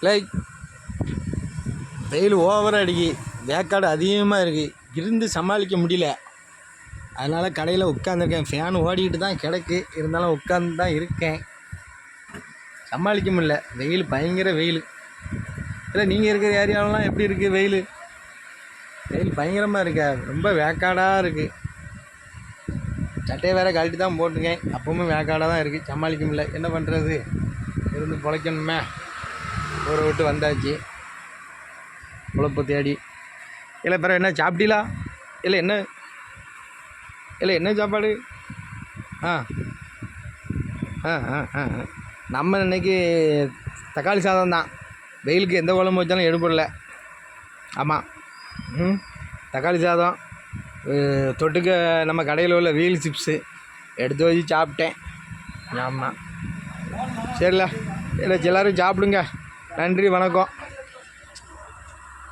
Like வெயில் ஓவராக அடிக்கி, வேக்காடு அதிகமாக இருக்குது, இருந்து சமாளிக்க முடியல. அதனால் கடையில் உட்காந்துருக்கேன். ஃபேன் ஓடிக்கிட்டு தான் கிடக்கு, இருந்தாலும் உட்காந்து தான் இருக்கேன். சமாளிக்க முடியல, வெயில் பயங்கர வெயில். இல்லை நீங்கள் இருக்கிற ஏரியாவெலாம் எப்படி இருக்குது வெயில்? வெயில் பயங்கரமாக இருக்கா? ரொம்ப வேக்காடாக இருக்குது. சட்டையை வேறு கழட்டி தான் போட்டுருக்கேன், அப்பவும் வேக்காடாக தான் இருக்குது. சமாளிக்க முடியல, என்ன பண்ணுறது? இருந்து பிழைக்கணுமே. ஊரை விட்டு வந்தாச்சு, குழப்ப தேடி. இல்லை பிறகு என்ன சாப்பிட்டீங்களா? இல்லை என்ன சாப்பாடு? ஆ ஆ ஆ ஆ நம்ம இன்றைக்கி தக்காளி சாதம் தான். வெயிலுக்கு எந்த குழம்பு வச்சாலும் எடுப்படல. ஆமாம், தக்காளி சாதம் தொட்டுக்க நம்ம கடையில் உள்ள வீல் சிப்ஸு எடுத்து வச்சு சாப்பிட்டேன். ஆமாம், சரில இல்லை எல்லோரும் சாப்பிடுங்க. நன்றி, வணக்கம்.